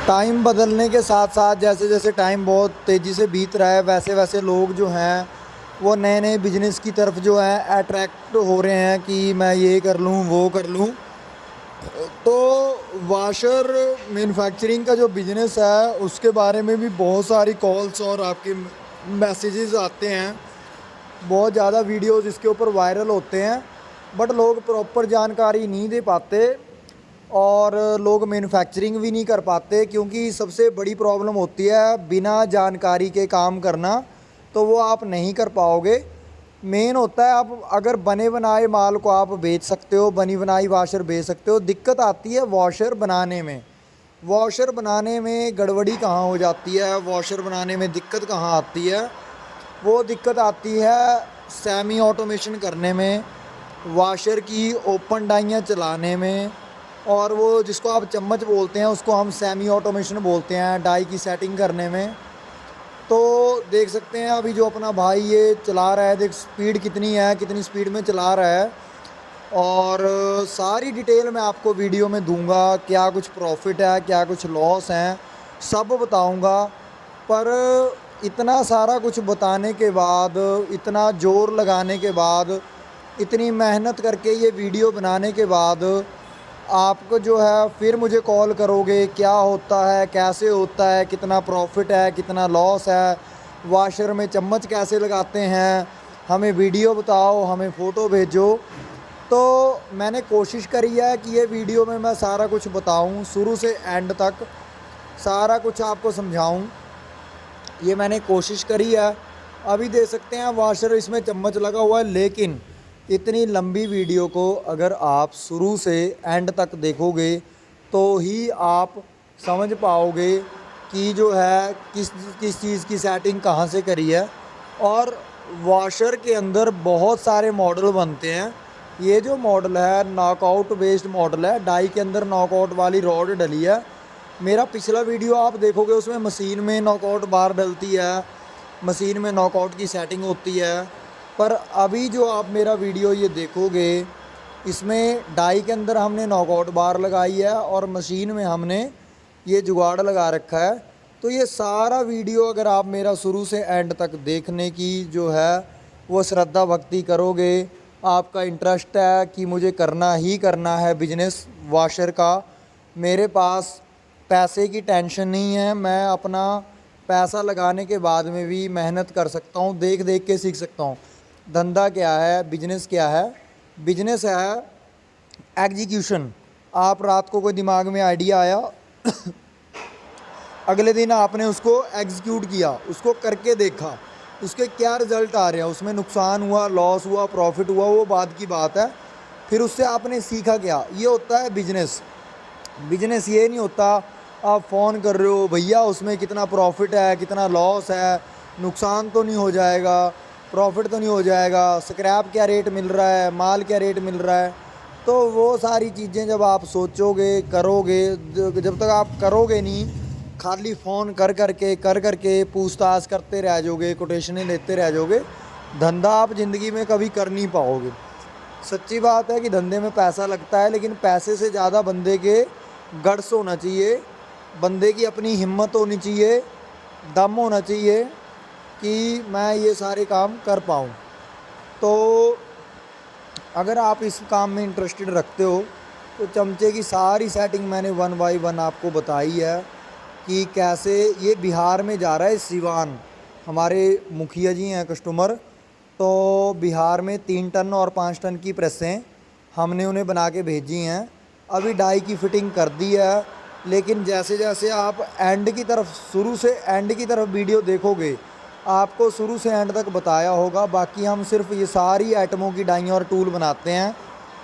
Time बदलने के साथ साथ जैसे जैसे टाइम बहुत तेज़ी से बीत रहा है, वैसे वैसे लोग जो हैं वो नए नए बिजनेस की तरफ जो है अट्रैक्ट हो रहे हैं कि मैं ये कर लूँ वो कर लूँ। तो वाशर मैन्युफैक्चरिंग का जो बिज़नेस है उसके बारे में भी बहुत सारी कॉल्स और आपके मैसेजेस आते हैं। बहुत ज़्यादा वीडियोस इसके ऊपर वायरल होते हैं, बट लोग प्रॉपर जानकारी नहीं दे पाते और लोग मैन्युफैक्चरिंग भी नहीं कर पाते, क्योंकि सबसे बड़ी प्रॉब्लम होती है बिना जानकारी के काम करना, तो वो आप नहीं कर पाओगे। मेन होता है आप अगर बने बनाए माल को आप बेच सकते हो, बनी बनाई वाशर बेच सकते हो। दिक्कत आती है वॉशर बनाने में। वॉशर बनाने में गड़बड़ी कहाँ हो जाती है, वॉशर बनाने में दिक्कत कहाँ आती है? वो दिक्कत आती है सेमी ऑटोमेशन करने में, वाशर की ओपन डाइयाँ चलाने में, और वो जिसको आप चम्मच बोलते हैं उसको हम सेमी ऑटोमेशन बोलते हैं, डाई की सेटिंग करने में। तो देख सकते हैं अभी जो अपना भाई ये चला रहा है, देख स्पीड कितनी है, कितनी स्पीड में चला रहा है। और सारी डिटेल मैं आपको वीडियो में दूंगा, क्या कुछ प्रॉफिट है क्या कुछ लॉस हैं, सब बताऊंगा। पर इतना सारा कुछ बताने के बाद, इतना ज़ोर लगाने के बाद, इतनी मेहनत करके ये वीडियो बनाने के बाद आपको जो है फिर मुझे कॉल करोगे क्या होता है, कैसे होता है, कितना प्रॉफिट है कितना लॉस है, वाशर में चम्मच कैसे लगाते हैं, हमें वीडियो बताओ, हमें फ़ोटो भेजो। तो मैंने कोशिश करी है कि ये वीडियो में मैं सारा कुछ बताऊं, शुरू से एंड तक सारा कुछ आपको समझाऊं, ये मैंने कोशिश करी है। अभी देख सकते हैं वाशर इसमें चम्मच लगा हुआ है, लेकिन इतनी लंबी वीडियो को अगर आप शुरू से एंड तक देखोगे तो ही आप समझ पाओगे कि जो है किस किस चीज़ की सेटिंग कहाँ से करी है। और वॉशर के अंदर बहुत सारे मॉडल बनते हैं। ये जो मॉडल है नॉकआउट बेस्ड मॉडल है, डाई के अंदर नॉकआउट वाली रॉड डली है। मेरा पिछला वीडियो आप देखोगे उसमें मशीन में नॉकआउट बार डलती है, मशीन में नॉकआउट की सेटिंग होती है। पर अभी जो आप मेरा वीडियो ये देखोगे इसमें डाई के अंदर हमने नॉकआउट बार लगाई है और मशीन में हमने ये जुगाड़ लगा रखा है। तो ये सारा वीडियो अगर आप मेरा शुरू से एंड तक देखने की जो है वो श्रद्धा भक्ति करोगे, आपका इंटरेस्ट है कि मुझे करना ही करना है बिजनेस वाशर का, मेरे पास पैसे की टेंशन नहीं है, मैं अपना पैसा लगाने के बाद में भी मेहनत कर सकता हूँ, देख देख के सीख सकता हूँ। धंधा क्या है, बिजनेस क्या है? बिजनेस है एग्जीक्यूशन। आप रात को कोई दिमाग में आइडिया आया अगले दिन आपने उसको एग्जीक्यूट किया, उसको करके देखा, उसके क्या रिज़ल्ट आ रहे हैं, उसमें नुकसान हुआ, लॉस हुआ, प्रॉफिट हुआ, वो बाद की बात है। फिर उससे आपने सीखा क्या, ये होता है बिजनेस। बिजनेस ये नहीं होता आप फ़ोन कर रहे हो भैया उसमें कितना प्रॉफिट है कितना लॉस है, नुकसान तो नहीं हो जाएगा, प्रॉफिट तो नहीं हो जाएगा, स्क्रैप क्या रेट मिल रहा है, माल क्या रेट मिल रहा है। तो वो सारी चीज़ें जब आप सोचोगे करोगे, जब तक आप करोगे नहीं, खाली फ़ोन कर करके पूछताछ करते रह जाओगे, कोटेशनें लेते रह जाओगे, धंधा आप ज़िंदगी में कभी कर नहीं पाओगे। सच्ची बात है कि धंधे में पैसा लगता है, लेकिन पैसे से ज़्यादा बंदे के गट्स होना चाहिए, बंदे की अपनी हिम्मत होनी चाहिए, दम होना चाहिए कि मैं ये सारे काम कर पाऊँ। तो अगर आप इस काम में इंटरेस्टेड रखते हो तो चमचे की सारी सेटिंग मैंने वन बाई वन आपको बताई है कि कैसे। ये बिहार में जा रहा है, सिवान, हमारे मुखिया जी हैं कस्टमर, तो बिहार में 3 टन और 5 टन की प्रेसें हमने उन्हें बना के भेजी हैं। अभी डाई की फ़िटिंग कर दी है, लेकिन जैसे जैसे आप एंड की तरफ, शुरू से एंड की तरफ वीडियो देखोगे आपको शुरू से एंड तक बताया होगा। बाकी हम सिर्फ ये सारी आइटमों की डाई और टूल बनाते हैं,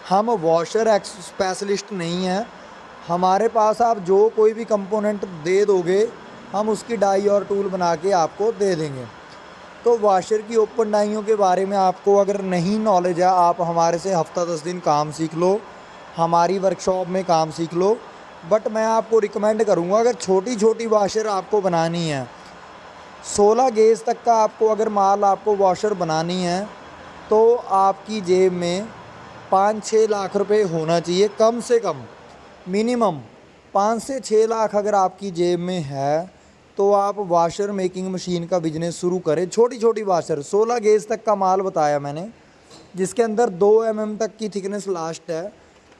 हम वॉशर स्पेशलिस्ट नहीं हैं। हमारे पास आप जो कोई भी कंपोनेंट दे दोगे हम उसकी डाई और टूल बना के आपको दे देंगे। तो वाशर की ओपन डाइयों के बारे में आपको अगर नहीं नॉलेज है, आप हमारे से हफ्ता 10 दिन काम सीख लो, हमारी वर्कशॉप में काम सीख लो। बट मैं आपको रिकमेंड करूँगा अगर छोटी छोटी वाशर आपको बनानी है, 16 गेज तक का आपको अगर माल आपको वाशर बनानी है, तो आपकी जेब में 5-6 लाख रुपए होना चाहिए कम से कम, मिनिमम। 5 से 6 लाख अगर आपकी जेब में है तो आप वाशर मेकिंग मशीन का बिजनेस शुरू करें। छोटी छोटी वाशर 16 गेज तक का माल बताया मैंने, जिसके अंदर 2 mm तक की थिकनेस लास्ट है।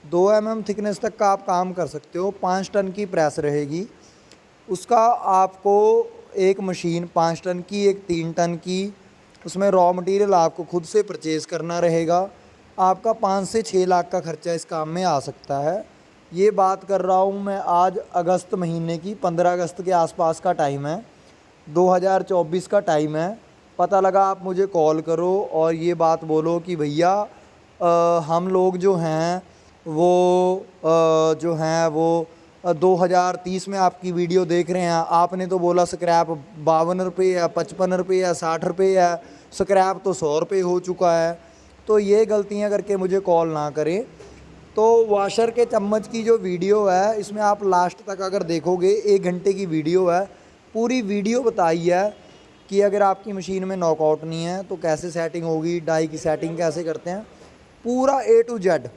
2 mm थिकनेस तक का आप काम कर सकते हो। 5 टन की प्रेस रहेगी, उसका आपको एक मशीन 5 टन की, एक 3 टन की, उसमें रॉ मटेरियल आपको खुद से परचेज़ करना रहेगा। आपका 5 से 6 लाख का खर्चा इस काम में आ सकता है। ये बात कर रहा हूँ मैं आज अगस्त महीने की, 15 अगस्त के आसपास का टाइम है, 2024 का टाइम है। पता लगा आप मुझे कॉल करो और ये बात बोलो कि भैया हम लोग जो हैं वो 2030 में आपकी वीडियो देख रहे हैं। आपने तो बोला स्क्रैप 52 रुपये या 55 रुपये या 60 रुपये है, स्क्रैप तो 100 रुपये हो चुका है। तो ये गलतियां करके मुझे कॉल ना करें। तो वाशर के चम्मच की जो वीडियो है, इसमें आप लास्ट तक अगर देखोगे 1 घंटे की वीडियो है। पूरी वीडियो बताई है कि अगर आपकी मशीन में नॉकआउट नहीं है तो कैसे सेटिंग होगी, डाई की सेटिंग कैसे करते हैं, पूरा A to Z।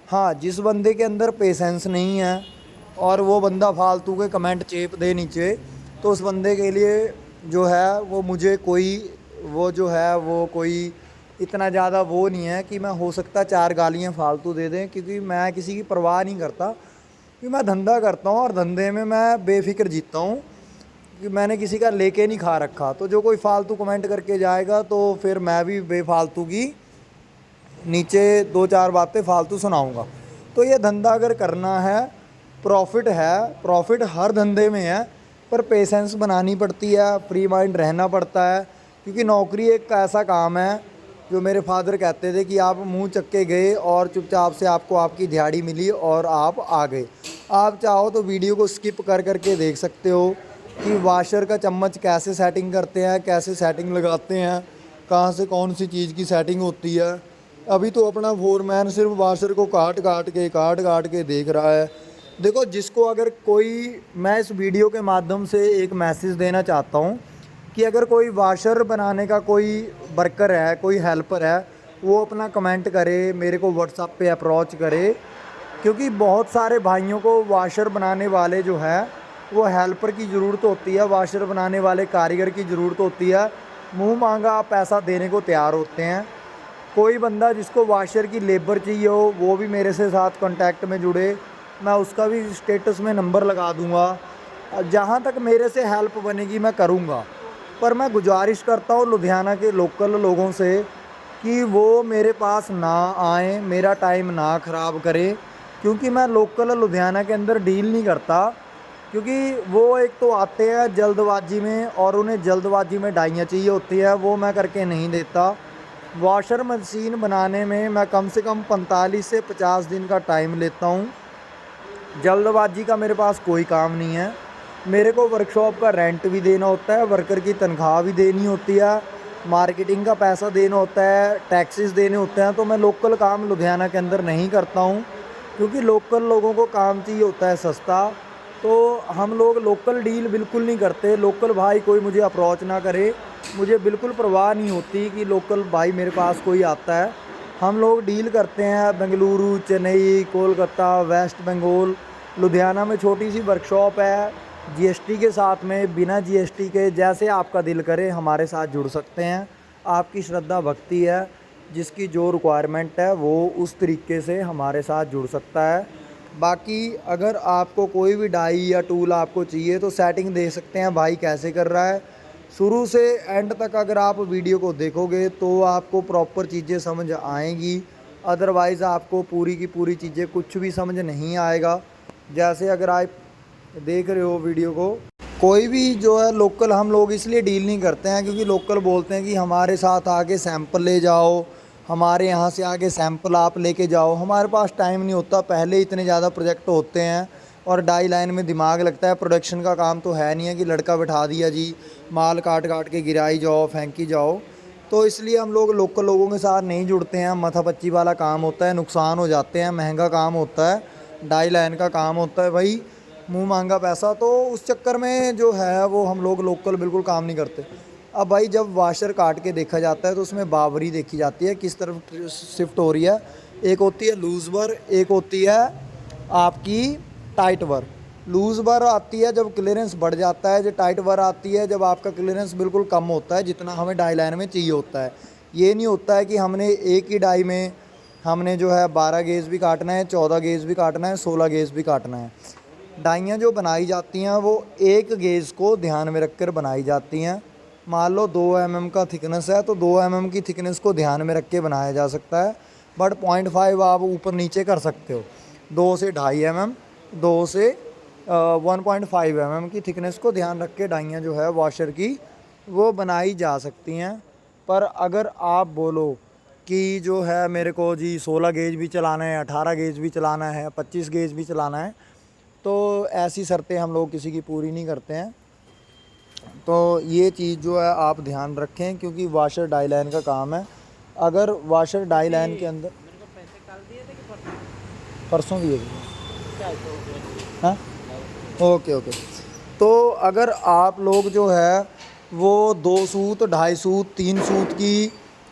हाँ, जिस बंदे के अंदर पेशेंस नहीं है और वो बंदा फालतू के कमेंट चेप दे नीचे, तो उस बंदे के लिए जो है वो मुझे कोई इतना ज़्यादा वो नहीं है कि मैं हो सकता 4 गालियाँ फालतू दे दें, क्योंकि मैं किसी की परवाह नहीं करता, क्योंकि मैं धंधा करता हूँ और धंधे में मैं बेफिक्र जीतता हूँ, कि मैंने किसी का लेके नहीं खा रखा। तो जो कोई फालतू कमेंट करके जाएगा तो फिर मैं भी बेफालतू की नीचे 2-4 बातें फालतू सुनाऊंगा। तो ये धंधा अगर करना है, प्रॉफिट है, प्रॉफिट हर धंधे में है, पर पेशेंस बनानी पड़ती है, फ्री माइंड रहना पड़ता है। क्योंकि नौकरी एक ऐसा काम है जो मेरे फादर कहते थे कि आप मुंह चक के गए और चुपचाप से आपको आपकी दिहाड़ी मिली और आप आ गए। आप चाहो तो वीडियो को स्किप कर करके देख सकते हो कि वाशर का चम्मच कैसे सेटिंग करते हैं, कैसे सेटिंग लगाते हैं, कहाँ से कौन सी चीज़ की सेटिंग होती है। अभी तो अपना फोरमैन सिर्फ वाशर को काट काट के देख रहा है। देखो, जिसको अगर कोई, मैं इस वीडियो के माध्यम से एक मैसेज देना चाहता हूँ कि अगर कोई वाशर बनाने का कोई वर्कर है, कोई हेल्पर है, वो अपना कमेंट करे, मेरे को व्हाट्सएप पे अप्रोच करे। क्योंकि बहुत सारे भाइयों को वाशर बनाने वाले जो है वो हेल्पर की ज़रूरत होती है, वाशर बनाने वाले कारीगर की ज़रूरत होती है। मुंह मांगा पैसा देने को तैयार होते हैं। कोई बंदा जिसको वाशर की लेबर चाहिए हो वो भी मेरे से साथ कांटेक्ट में जुड़े, मैं उसका भी स्टेटस में नंबर लगा दूंगा। जहाँ तक मेरे से हेल्प बनेगी मैं करूँगा। पर मैं गुजारिश करता हूँ लुधियाना के लोकल लोगों से कि वो मेरे पास ना आएँ, मेरा टाइम ना ख़राब करें, क्योंकि मैं लोकल लुधियाना के अंदर डील नहीं करता। क्योंकि वो एक तो आते हैं जल्दबाजी में और उन्हें जल्दबाजी में डाइयाँ चाहिए होती है, वो मैं करके नहीं देता। वाशर मशीन बनाने में मैं कम से कम 45 से 50 दिन का टाइम लेता हूँ। जल्दबाजी का मेरे पास कोई काम नहीं है। मेरे को वर्कशॉप का रेंट भी देना होता है, वर्कर की तनख्वाह भी देनी होती है, मार्केटिंग का पैसा देना होता है, टैक्सेस देने होते हैं। तो मैं लोकल काम लुधियाना के अंदर नहीं करता हूँ, क्योंकि लोकल लोगों को काम चाहिए होता है सस्ता। तो हम लोग लोकल डील बिल्कुल नहीं करते। लोकल भाई कोई मुझे अप्रोच ना करे, मुझे बिल्कुल परवाह नहीं होती कि लोकल भाई मेरे पास कोई आता है। हम लोग डील करते हैं बेंगलुरु, चेन्नई, कोलकाता, वेस्ट बंगाल। लुधियाना में छोटी सी वर्कशॉप है, जीएसटी के साथ में, बिना जीएसटी के। जैसे आपका दिल करे हमारे साथ जुड़ सकते हैं। आपकी श्रद्धा भक्ति है, जिसकी जो रिक्वायरमेंट है वो उस तरीके से हमारे साथ जुड़ सकता है। बाकी अगर आपको कोई भी डाई या टूल आपको चाहिए तो सेटिंग दे सकते हैं भाई कैसे कर रहा है। शुरू से एंड तक अगर आप वीडियो को देखोगे तो आपको प्रॉपर चीज़ें समझ आएंगी, अदरवाइज़ आपको पूरी की पूरी चीज़ें कुछ भी समझ नहीं आएगा। जैसे अगर आप देख रहे हो वीडियो को, कोई भी जो है लोकल हम लोग इसलिए डील नहीं करते हैं क्योंकि लोकल बोलते हैं कि हमारे साथ आके सैंपल ले जाओ, हमारे यहाँ से आगे सैंपल आप लेके जाओ। हमारे पास टाइम नहीं होता, पहले इतने ज़्यादा प्रोजेक्ट होते हैं और डाई लाइन में दिमाग लगता है। प्रोडक्शन का काम तो है नहीं है कि लड़का बैठा दिया जी, माल काट काट के गिराई जाओ, फेंकी जाओ। तो इसलिए हम लोग लोकल लोगों के साथ नहीं जुड़ते हैं। मथापच्ची वाला काम होता है, नुकसान हो जाते हैं, महंगा काम होता है, डाई लाइन का काम होता है भाई, मुँह मांगा पैसा। तो उस चक्कर में जो है वो हम लोग लोकल बिल्कुल काम नहीं करते। अब भाई जब वाशर काट के देखा जाता है तो उसमें बावरी देखी जाती है किस तरफ शिफ्ट हो रही है। एक होती है लूज वर, एक होती है आपकी टाइट वर। लूज़ बर आती है जब क्लीयरेंस बढ़ जाता है, जो टाइट बर आती है जब आपका क्लीयरेंस बिल्कुल कम होता है जितना हमें डाई लाइन में चाहिए होता है। ये नहीं होता है कि हमने एक ही डाई में हमने जो है 12 गेज भी काटना है, 14 गेज भी काटना है, 16 गेज भी काटना है। डाइयाँ जो बनाई जाती हैं वो एक गेज को ध्यान में रख कर बनाई जाती हैं। मान लो 2 mm का थिकनेस है तो 2 mm की थिकनेस को ध्यान में रख के बनाया जा सकता है, बट 0.5 आप ऊपर नीचे कर सकते हो। 2 से 2.5 mm, 2 से 1.5 mm की थिकनेस को ध्यान रख के डाइयाँ जो है वॉशर की वो बनाई जा सकती हैं। पर अगर आप बोलो कि जो है मेरे को जी 16 गेज भी चलाना है, 18 गेज भी चलाना है, 25 गेज भी चलाना है, तो ऐसी शर्तें हम लोग किसी की पूरी नहीं करते हैं। तो ये चीज़ जो है आप ध्यान रखें, क्योंकि वाशर डाई लाइन का काम है। अगर वाशर डाई लाइन के अंदर परसों दिए थे, हाँ, ओके ओके। तो अगर आप लोग जो है वो 2 सूत, 2.5 सूत, 3 सूत की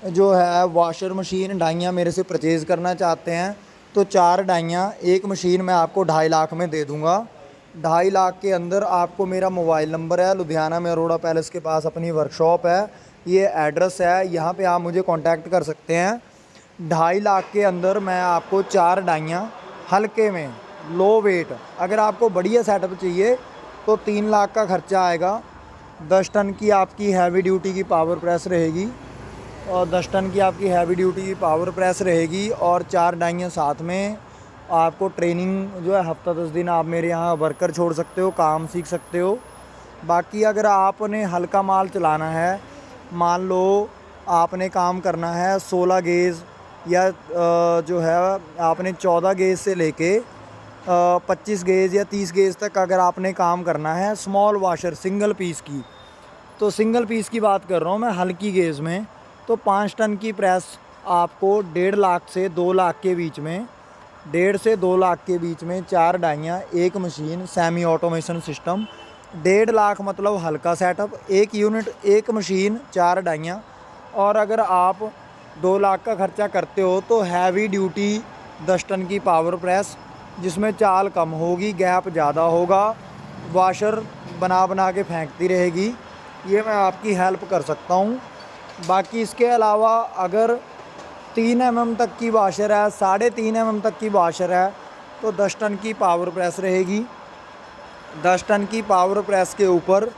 जो है वॉशर मशीन डाइयाँ मेरे से परचेज़ करना चाहते हैं तो 4 डाइयाँ एक मशीन मैं आपको 2.5 लाख में दे दूँगा। 2.5 लाख के अंदर आपको मेरा मोबाइल नंबर है, लुधियाना में अरोड़ा पैलेस के पास अपनी वर्कशॉप है, ये एड्रेस है, यहाँ पे आप मुझे कांटेक्ट कर सकते हैं। 2.5 लाख के अंदर मैं आपको 4 डाइयाँ हल्के में लो वेट, अगर आपको बढ़िया सेटअप चाहिए तो 3 लाख का खर्चा आएगा। 10 टन की आपकी हैवी ड्यूटी की पावर प्रेस रहेगी और 10 टन की आपकी हैवी ड्यूटी की पावर प्रेस रहेगी और 4 डाइयाँ साथ में। आपको ट्रेनिंग जो है हफ्ता 10 दिन आप मेरे यहाँ वर्कर छोड़ सकते हो, काम सीख सकते हो। बाकी अगर आपने हल्का माल चलाना है, मान लो आपने काम करना है 16 गेज या जो है आपने 14 गेज से लेके 25 गेज या 30 गेज तक अगर आपने काम करना है स्मॉल वॉशर सिंगल पीस की, तो सिंगल पीस की बात कर रहा हूँ मैं हल्की गेज में, तो 5 टन की प्रेस आपको 1.5 लाख से 2 लाख के बीच में, 1.5 से 2 लाख के बीच में 4 डाइयाँ एक machine semi automation system. 1.5 lakh मतलब हल्का सेटअप, एक यूनिट एक मशीन 4 डाइयाँ। और अगर आप 2 लाख का खर्चा करते हो तो हैवी ड्यूटी 10 टन की पावर प्रेस जिसमें चाल कम होगी, गैप ज़्यादा होगा, वॉशर बना बना के फेंकती रहेगी, ये मैं आपकी हेल्प कर सकता हूँ। बाकी इसके अलावा अगर 3 mm तक की वॉशर है, 3.5 mm तक की वॉशर है तो 10 टन की पावर प्रेस रहेगी। 10 टन की पावर प्रेस के ऊपर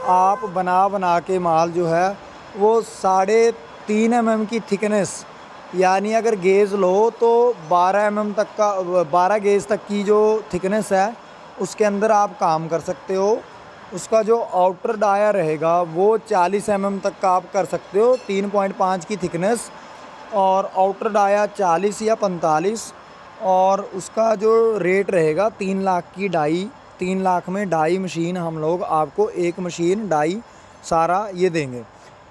आप बना बना के माल जो है वो 3.5 mm की थिकनेस, यानी अगर गेज लो तो 12 mm तक का 12 गेज तक की जो थिकनेस है उसके अंदर आप काम कर सकते हो। उसका जो आउटर डाया रहेगा वो 40 mm तक का आप कर सकते हो, 3.5 की थिकनेस, और आउटर डाया 40 या 45। और उसका जो रेट रहेगा 3 लाख की डाई, 3 लाख में डाई मशीन हम लोग आपको एक मशीन डाई सारा ये देंगे।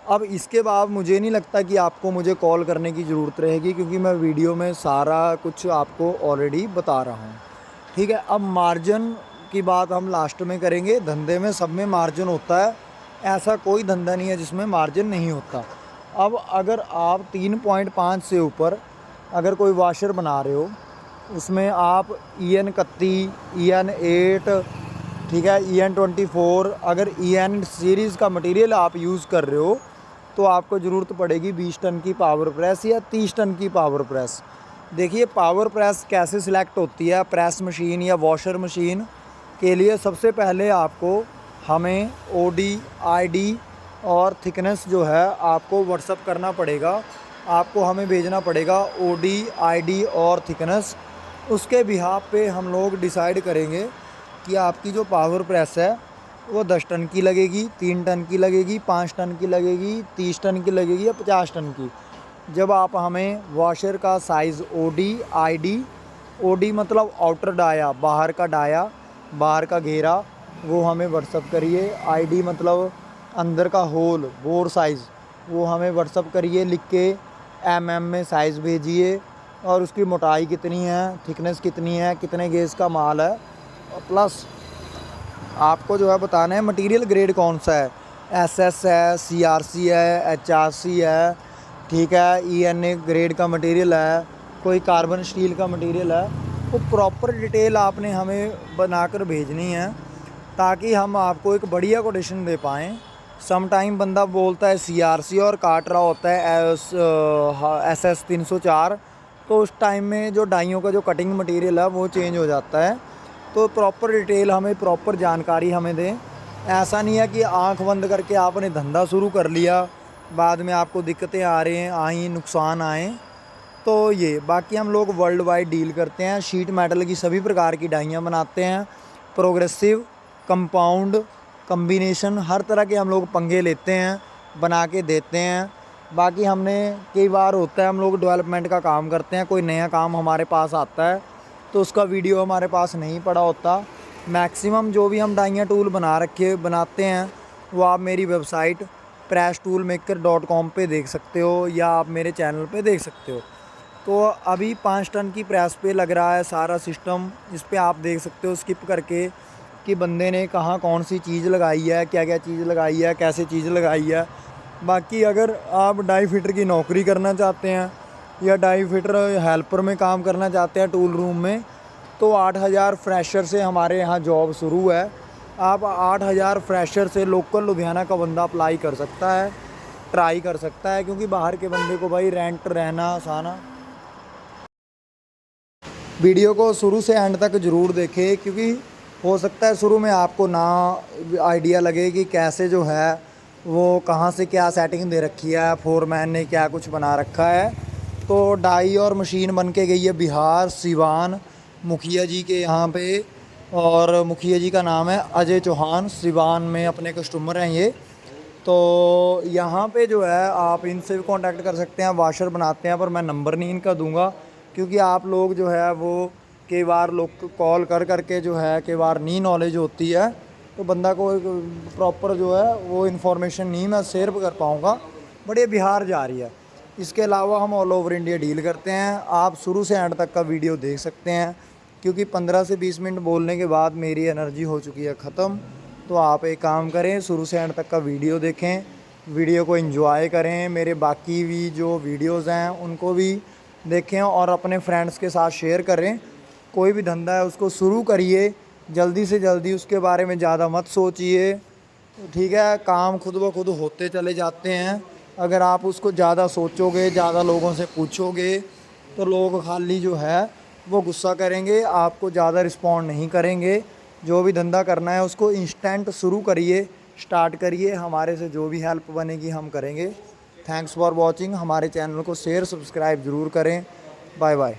अब इसके बाद मुझे नहीं लगता कि आपको मुझे कॉल करने की ज़रूरत रहेगी, क्योंकि मैं वीडियो में सारा कुछ आपको ऑलरेडी बता रहा हूँ। ठीक है, अब मार्जिन की बात हम लास्ट में करेंगे। धंधे में सब में मार्जिन होता है, ऐसा कोई धंधा नहीं है जिसमें मार्जिन नहीं होता। अब अगर आप 3.5 से ऊपर अगर कोई वॉशर बना रहे हो, उसमें आप EN 31, EN 8, ठीक है, EN 24, अगर EN सीरीज़ का मटेरियल आप यूज़ कर रहे हो तो आपको ज़रूरत पड़ेगी 20 टन की पावर प्रेस या 30 टन की पावर प्रेस। देखिए पावर प्रेस कैसे सिलेक्ट होती है प्रेस मशीन या वॉशर मशीन के लिए। सबसे पहले आपको हमें OD, ID और थिकनेस जो है आपको व्हाट्सअप करना पड़ेगा, आपको हमें भेजना पड़ेगा OD, ID और थिकनेस। उसके बिहाफ पे हम लोग डिसाइड करेंगे कि आपकी जो पावर प्रेस है वो 10 टन की लगेगी, 3 टन की लगेगी, 5 टन की लगेगी, 30 टन की लगेगी या 50 टन की। जब आप हमें वॉशर का साइज़ OD, ID, OD मतलब आउटर डाया, बाहर का डाया, बाहर का घेरा, वो हमें व्हाट्सअप करिए। ID मतलब अंदर का होल, बोर साइज़, वो हमें व्हाट्सअप करिए लिख के, mm में साइज़ भेजिए और उसकी मोटाई कितनी है, थिकनेस कितनी है, कितने गेज का माल है, प्लस आपको जो है बताना है मटेरियल ग्रेड कौन सा है, SS है, CRC है, HRC है, ठीक है, ENA ग्रेड का मटेरियल है, कोई कार्बन स्टील का मटेरियल है, वो प्रॉपर डिटेल आपने हमें बनाकर भेजनी है ताकि हम आपको एक बढ़िया कोटेशन दे पाएँ। सम टाइम बंदा बोलता है CRC और काट रहा होता है SS 304, तो उस टाइम में जो डाइयों का जो कटिंग मटेरियल है वो चेंज हो जाता है। तो प्रॉपर डिटेल हमें, प्रॉपर जानकारी हमें दें। ऐसा नहीं है कि आंख बंद करके आपने धंधा शुरू कर लिया, बाद में आपको दिक्कतें आ रही हैं, आई नुकसान आए। तो ये बाकी हम लोग वर्ल्ड वाइड डील करते हैं, शीट मेटल की सभी प्रकार की डाइयाँ बनाते हैं, प्रोग्रेसिव, कंपाउंड, कम्बिनेशन, हर तरह के हम लोग पंगे लेते हैं, बना के देते हैं। बाकी हमने कई बार होता है हम लोग डेवलपमेंट का काम करते हैं, कोई नया काम हमारे पास आता है तो उसका वीडियो हमारे पास नहीं पड़ा होता। मैक्सिमम जो भी हम डाइयाँ टूल बनाते हैं वो आप मेरी वेबसाइट presstoolmaker.com पे देख सकते हो या आप मेरे चैनल पे देख सकते हो। तो अभी 5 टन की प्रेस पे लग रहा है सारा सिस्टम, इस पे आप देख सकते हो स्किप करके कि बंदे ने कहाँ कौन सी चीज़ लगाई है, क्या क्या चीज़ लगाई है, कैसे चीज़ लगाई है। बाकी अगर आप डाई फिटर की नौकरी करना चाहते हैं या डाई फिटर हेल्पर में काम करना चाहते हैं टूल रूम में, तो 8000 फ्रेशर से हमारे यहाँ जॉब शुरू है। आप 8000 फ्रेशर से लोकल लुधियाना का बंदा अप्लाई कर सकता है, ट्राई कर सकता है, क्योंकि बाहर के बंदे को भाई रेंट रहना आसाना। वीडियो को शुरू से एंड तक ज़रूर देखें, क्योंकि हो सकता है शुरू में आपको ना आइडिया लगे कि कैसे जो है वो कहाँ से क्या सेटिंग दे रखी है, फोरमैन ने क्या कुछ बना रखा है। तो डाई और मशीन बन के गई है बिहार सिवान मुखिया जी के यहाँ पे, और मुखिया जी का नाम है अजय चौहान, सिवान में अपने कस्टमर हैं ये। तो यहाँ पे जो है आप इनसे भी कांटेक्ट कर सकते हैं, वाशर बनाते हैं, पर मैं नंबर नहीं इनका दूंगा क्योंकि आप लोग जो है वो कई बार लोग कॉल कर करके जो है कई बार नहीं नॉलेज होती है, तो बंदा को प्रॉपर जो है वो इन्फॉर्मेशन नहीं मैं शेयर कर पाऊँगा, बट ये बिहार जा रही है। इसके अलावा हम ऑल ओवर इंडिया डील करते हैं। आप शुरू से एंड तक का वीडियो देख सकते हैं, क्योंकि 15 से 20 मिनट बोलने के बाद मेरी एनर्जी हो चुकी है ख़त्म। तो आप एक काम करें, शुरू से एंड तक का वीडियो देखें, वीडियो को एंजॉय करें, मेरे बाकी भी जो वीडियोज़ हैं उनको भी देखें और अपने फ्रेंड्स के साथ शेयर करें। कोई भी धंधा है उसको शुरू करिए, जल्दी से जल्दी उसके बारे में ज़्यादा मत सोचिए, ठीक है। काम खुद ब खुद होते चले जाते हैं। अगर आप उसको ज़्यादा सोचोगे, ज़्यादा लोगों से पूछोगे, तो लोग खाली जो है वो गुस्सा करेंगे, आपको ज़्यादा रिस्पॉन्ड नहीं करेंगे। जो भी धंधा करना है उसको इंस्टेंट शुरू करिए, स्टार्ट करिए, हमारे से जो भी हेल्प बनेगी हम करेंगे। Thanks for watching. हमारे चैनल को शेयर सब्सक्राइब ज़रूर करें। Bye bye.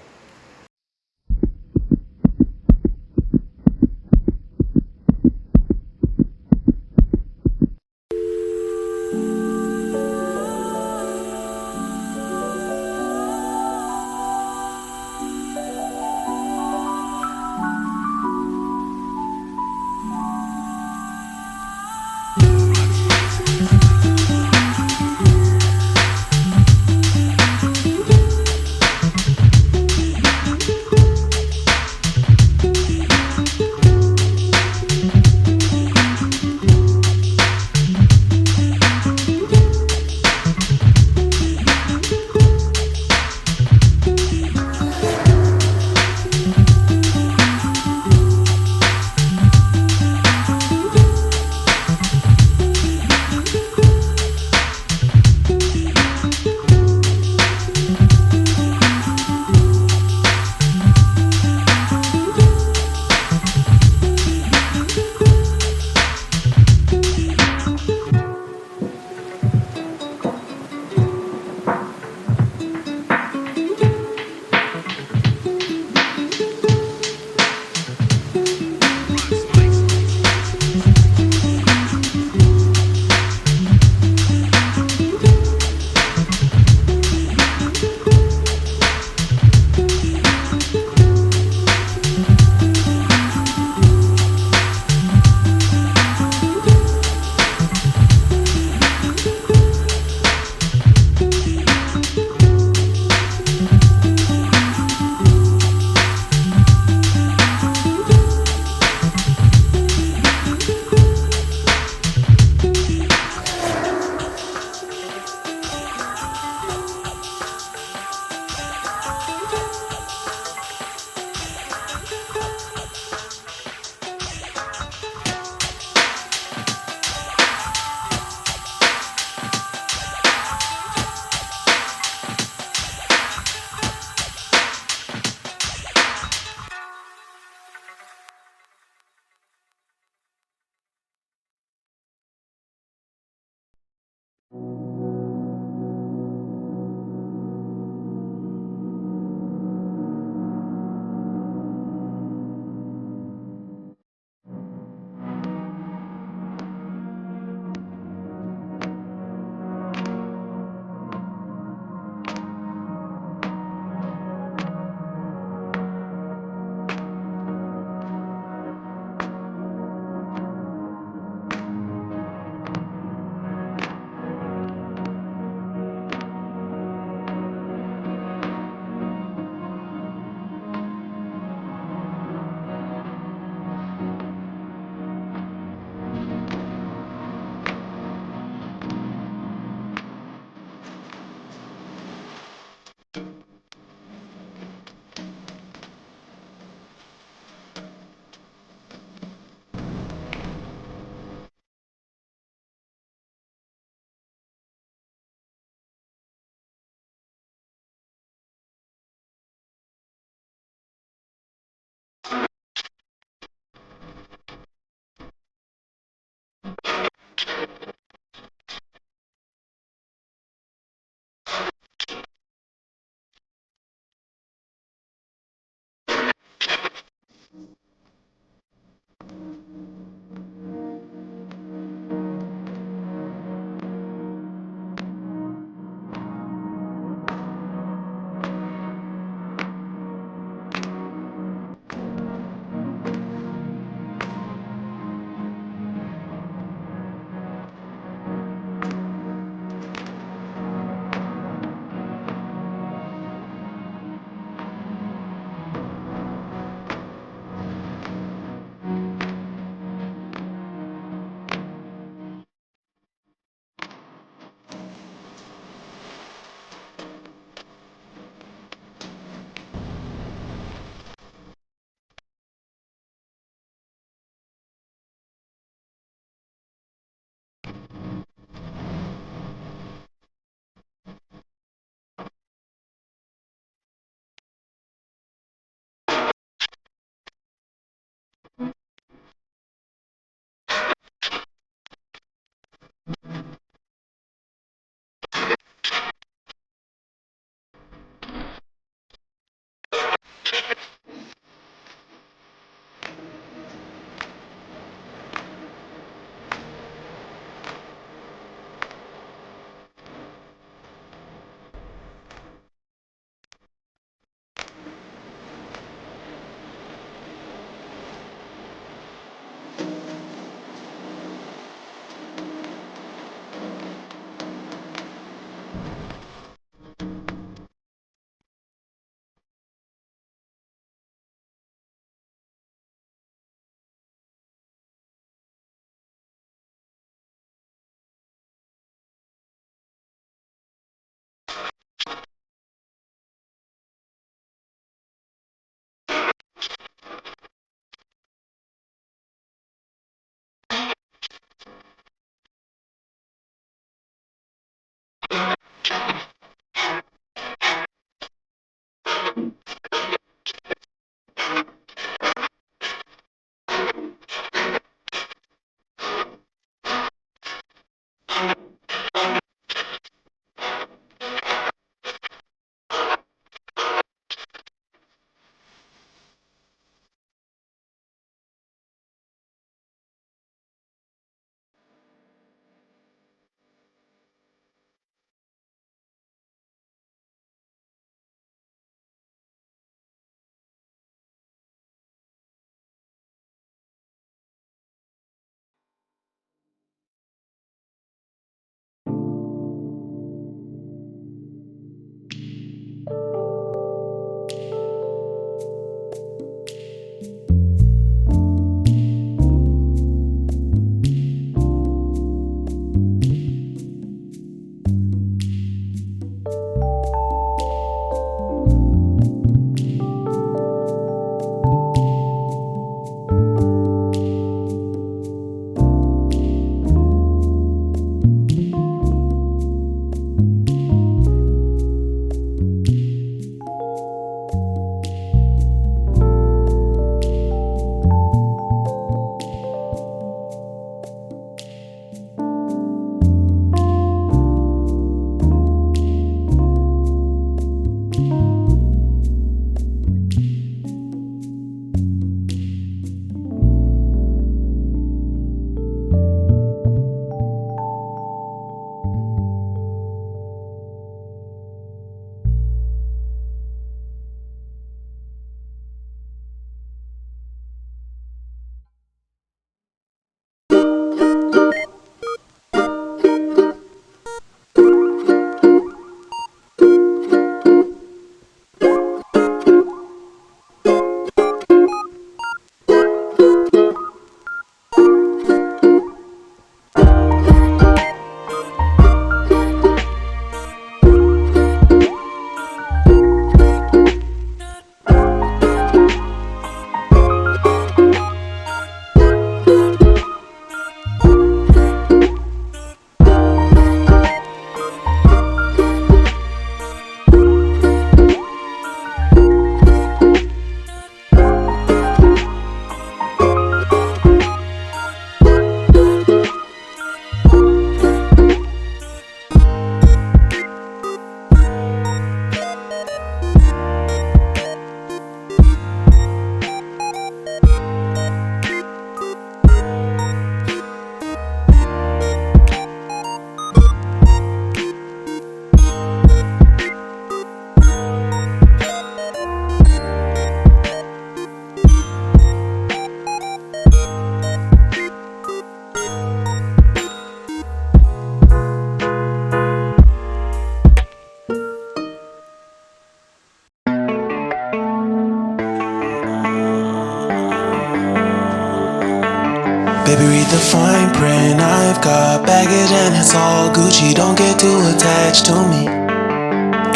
fine print. I've got baggage and it's all Gucci. Don't get too attached to me.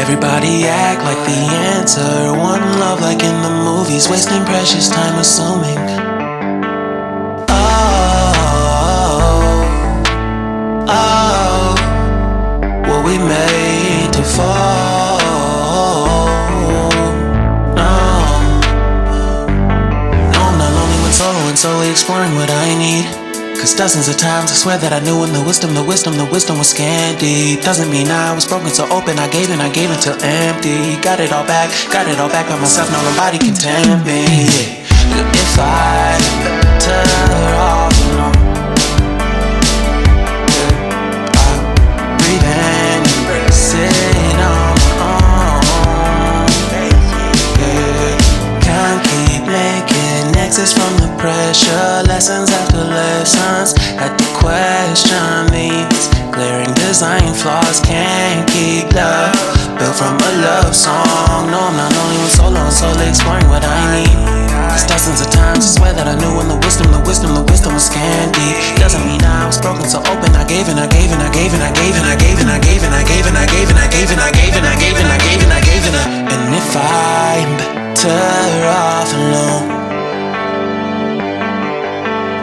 Everybody act like the answer. One love like in the movies. Wasting precious time assuming. Oh, were we made to fall? No, I'm not lonely when solo and solely exploring what I need. Cause dozens of times I swear that I knew when the wisdom was scanty. Doesn't mean I was broken so open, I gave until empty. Got it all back by myself, now nobody can tempt me. If I turn off, sit on my own. Can't keep making exits from the pressure. Lessons after lessons. Had to question these glaring design flaws. Can't keep love built from a love song. No, I'm not only with solo and solely exploring what I need. Cause dozens of times I swear that I knew when the wisdom was scanty. Doesn't mean I was broken so open. I gave and I gave and I gave and I gave and I gave and I gave and I gave and I gave and I gave and I gave and I gave and I gave and I gave and I. And if I'm better off alone,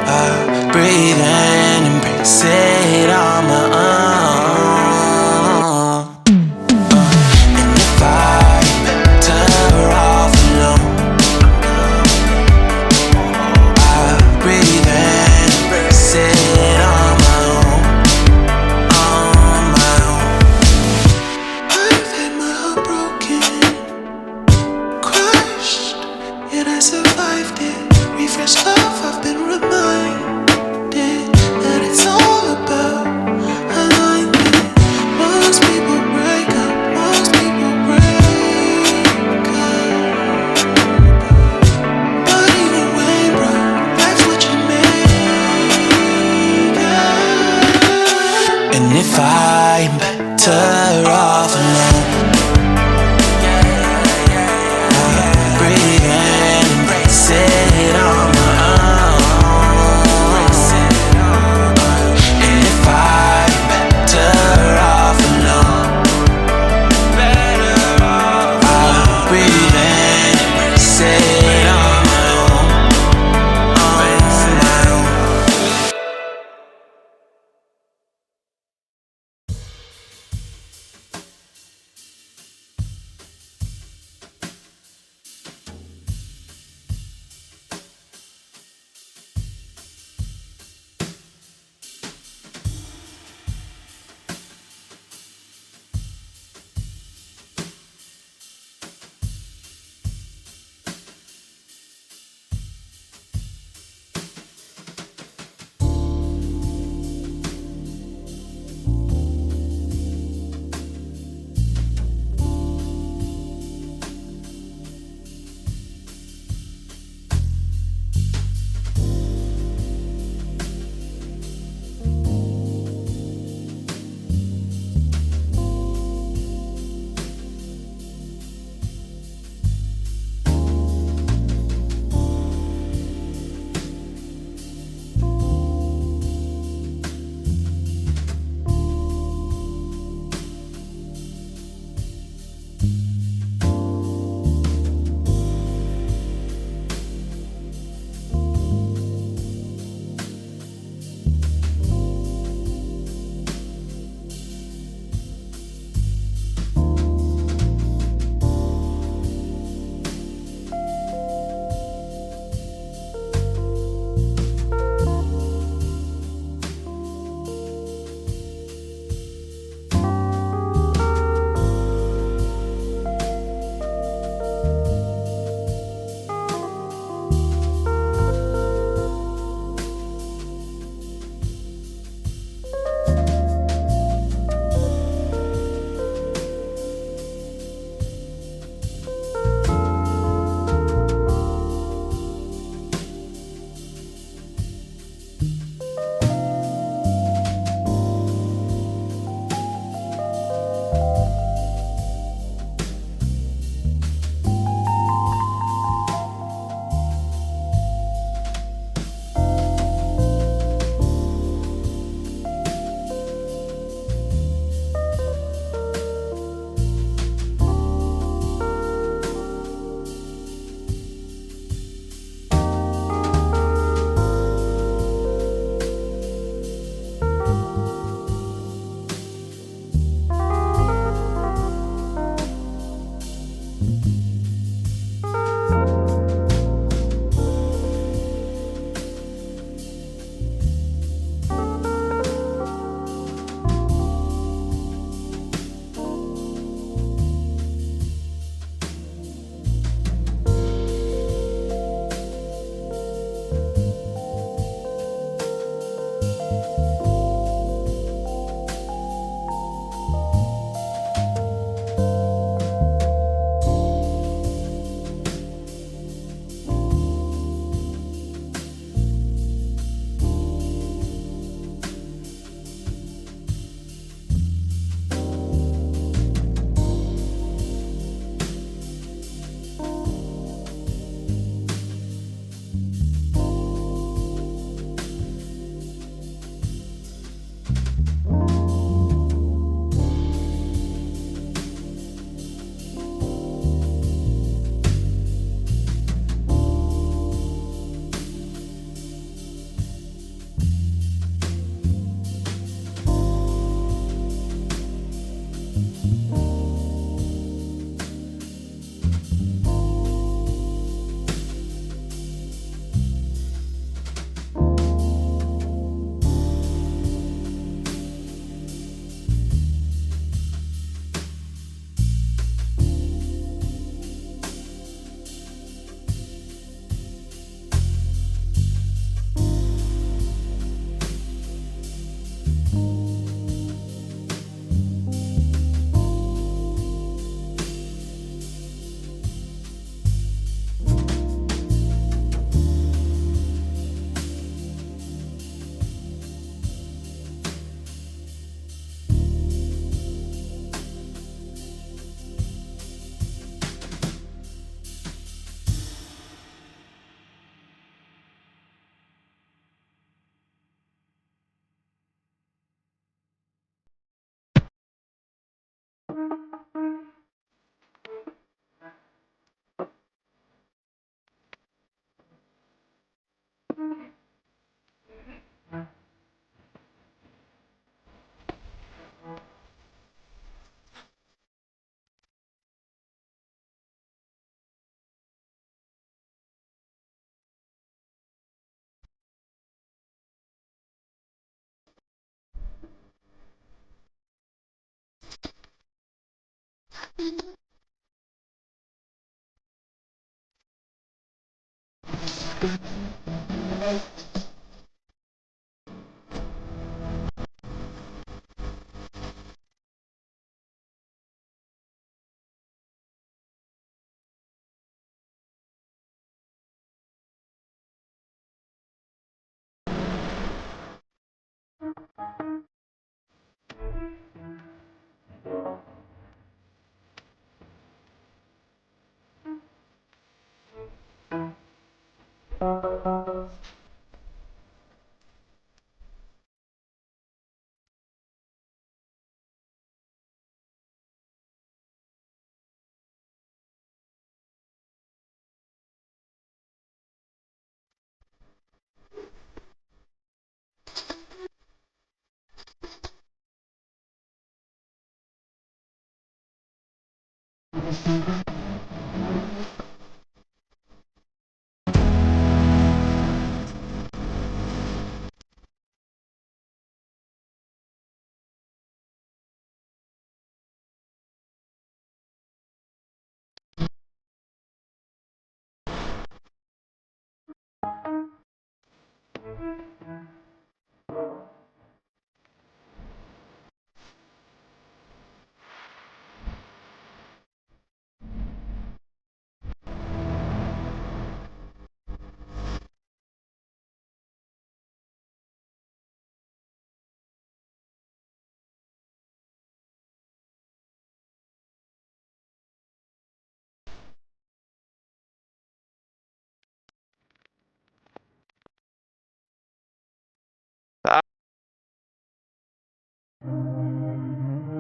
I breathe and embrace it on my own. And if I'm better off alone, breathe and embrace it on my own, on my own. I've had my heart broken, crushed, yet I survived it. Refreshed love, I've been reminded that it's all about alignment. Most people break up, most people break up. But even when broke, life's what you make it. And if I'm better off alone, breathe and embrace it on my own. And if I'm better off alone, I'll breathe and embrace it on my own, on my own.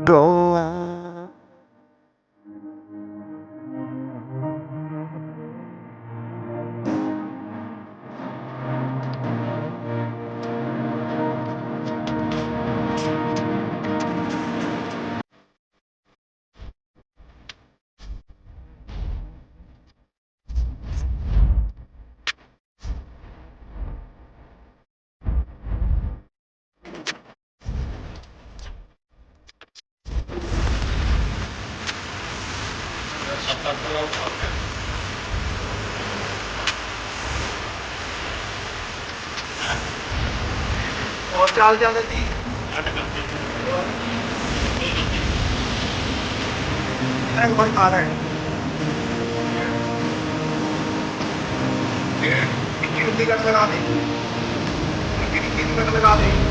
Goa. और चाल चल देती बहुत आ रहा है cut लगा दे cut लगा दे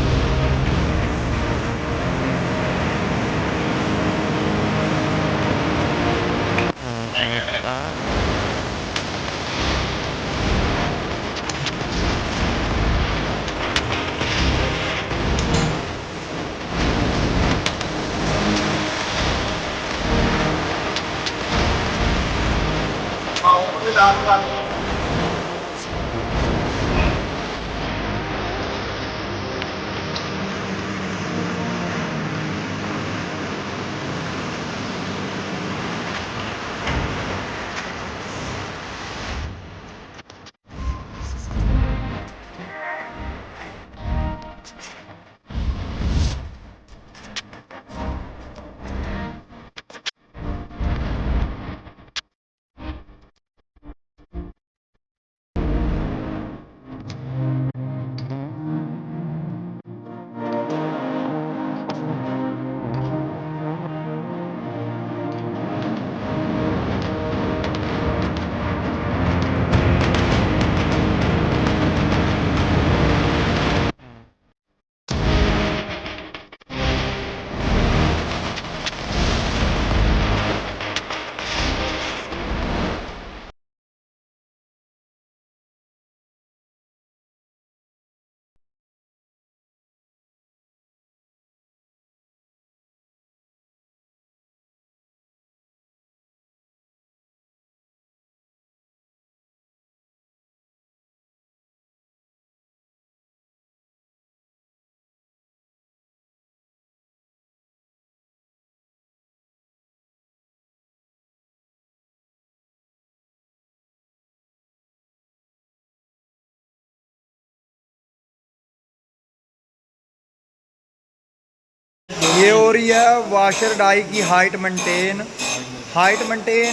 ये हो रही है वाशर डाई की हाइट मेंटेन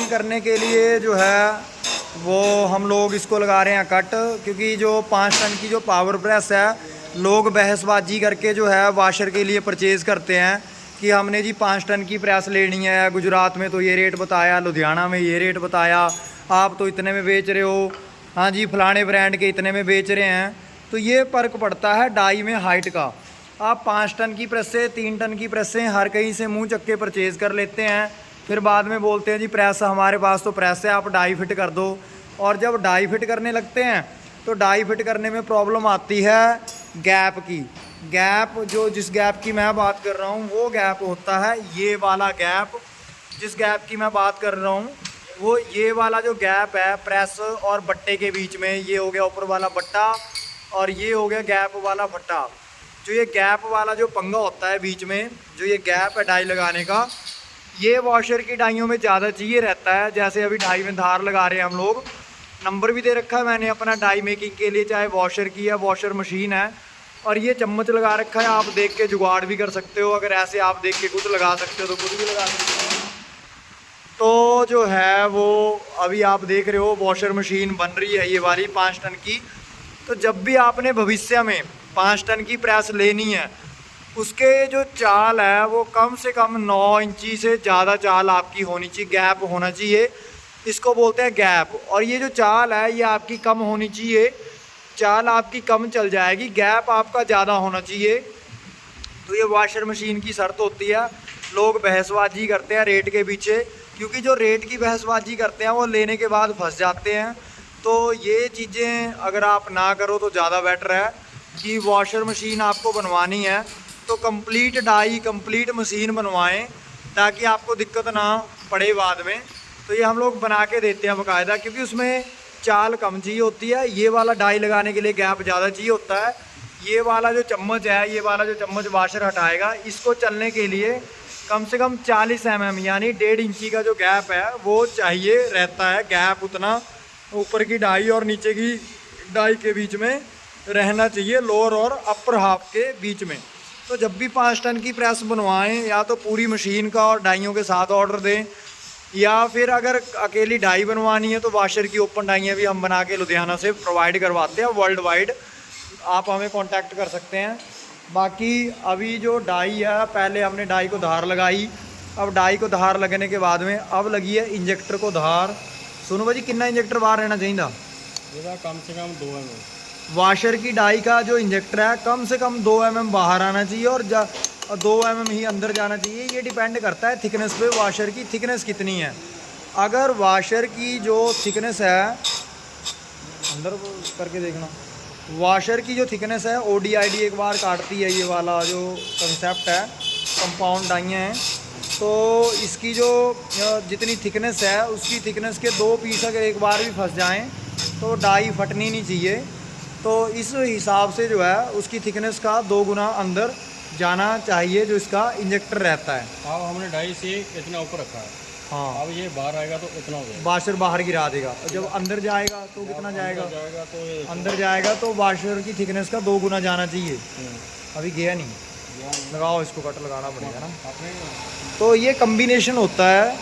करने के लिए जो है वो हम लोग इसको लगा रहे हैं कट, क्योंकि जो 5 टन की जो पावर प्रेस है लोग बहसबाजी करके जो है वाशर के लिए परचेज़ करते हैं कि हमने जी 5 टन की प्रेस लेनी है, गुजरात में तो ये रेट बताया, लुधियाना में ये रेट बताया, आप तो इतने में बेच रहे हो, हाँ जी फलाने ब्रांड के इतने में बेच रहे हैं। तो ये फ़र्क पड़ता है डाई में हाइट का। आप 5 टन की प्रेसें 3 टन की प्रेसें हर कहीं से मुंह चक्के परचेज़ कर लेते हैं, फिर बाद में बोलते हैं जी प्रेस हमारे पास तो प्रेस है, आप डाई फिट कर दो। और जब डाई फिट करने लगते हैं तो डाई फिट करने में प्रॉब्लम आती है गैप की। गैप जो जिस गैप की मैं बात कर रहा हूँ वो गैप होता है ये वाला गैप। जिस गैप की मैं बात कर रहा हूँ वो ये वाला जो गैप है प्रेस और बट्टे के बीच में, ये हो गया ऊपर वाला बट्टा और ये हो गया गैप वाला फट्टा। जो ये गैप वाला जो पंगा होता है बीच में, जो ये गैप है डाई लगाने का, ये वॉशर की डाइयों में ज़्यादा चाहिए रहता है। जैसे अभी डाई में धार लगा रहे हैं हम लोग, नंबर भी दे रखा है मैंने अपना डाई मेकिंग के लिए, चाहे वॉशर की या वॉशर मशीन है। और ये चम्मच लगा रखा है, आप देख के जुगाड़ भी कर सकते हो, अगर ऐसे आप देख के खुद लगा सकते हो तो खुद भी लगा सकते हो। तो जो है वो अभी आप देख रहे हो वॉशर मशीन बन रही है ये वाली 5 टन की। तो जब भी आपने भविष्य में 5 टन की प्रेस लेनी है, उसके जो चाल है वो कम से कम 9 इंची से ज़्यादा चाल आपकी होनी चाहिए, गैप होना चाहिए, इसको बोलते हैं गैप। और ये जो चाल है ये आपकी कम होनी चाहिए, चाल आपकी कम चल जाएगी, गैप आपका ज़्यादा होना चाहिए। तो ये वॉशर मशीन की शर्त होती है। लोग बहसबाजी करते हैं रेट के पीछे, क्योंकि जो रेट की बहसबाजी करते हैं वो लेने के बाद फंस जाते हैं। तो ये चीज़ें अगर आप ना करो तो ज़्यादा बेटर है कि वॉशर मशीन आपको बनवानी है तो कंप्लीट डाई कंप्लीट मशीन बनवाएं, ताकि आपको दिक्कत ना पड़े बाद में। तो ये हम लोग बना के देते हैं बाकायदा, क्योंकि उसमें चाल कम चाहिए होती है। ये वाला डाई लगाने के लिए गैप ज़्यादा चाहिए होता है। ये वाला जो चम्मच है, ये वाला जो चम्मच वाशर हटाएगा, इसको चलने के लिए कम से कम 40 mm यानी 1.5 इंची का जो गैप है वो चाहिए रहता है। गैप उतना ऊपर की डाई और नीचे की डाई के बीच में रहना चाहिए, लोअर और अपर हाफ के बीच में। तो जब भी 5 टन की प्रेस बनवाएं, या तो पूरी मशीन का और डाइयों के साथ ऑर्डर दें, या फिर अगर अकेली डाई बनवानी है तो वाशर की ओपन डाइयाँ भी हम बना के लुधियाना से प्रोवाइड करवाते हैं वर्ल्ड वाइड। आप हमें कांटेक्ट कर सकते हैं। बाकी अभी जो डाई है, पहले हमने डाई को धार लगाई, अब डाई को धार लगने के बाद में अब लगी है इंजेक्टर को धार। सुनो भाजी, कितना इंजेक्टर बाहर रहना चाहिए? कम से कम 2 mm। वाशर की डाई का जो इंजेक्टर है कम से कम 2 mm बाहर आना चाहिए और 2 mm ही अंदर जाना चाहिए। ये डिपेंड करता है थिकनेस पे, वाशर की थिकनेस कितनी है। अगर वाशर की जो थिकनेस है, अंदर करके देखना, वाशर की जो थिकनेस है ODID एक बार काटती है, ये वाला जो कंसेप्ट है, कंपाउंड डाइयाँ हैं, तो इसकी जो जितनी थिकनेस है उसकी थिकनेस के 2 पीस अगर एक बार भी फंस जाएं तो डाई फटनी नहीं चाहिए। तो इस हिसाब से जो है उसकी थिकनेस का 2 गुना अंदर जाना चाहिए जो इसका इंजेक्टर रहता है। अब हमने डाई से इतना ऊपर रखा है, हाँ, अब ये बाहर आएगा तो इतना हो जाएगा, वाशर बाहर गिरा देगा। और जब अंदर जाएगा तो कितना जाएगा? तो ये अंदर जाएगा तो वाशर की थिकनेस का 2 गुना जाना चाहिए। अभी गया नहीं, लगाओ इसको, कट लगाना पड़ेगा ना। आपने तो ये कम्बिनेशन होता है।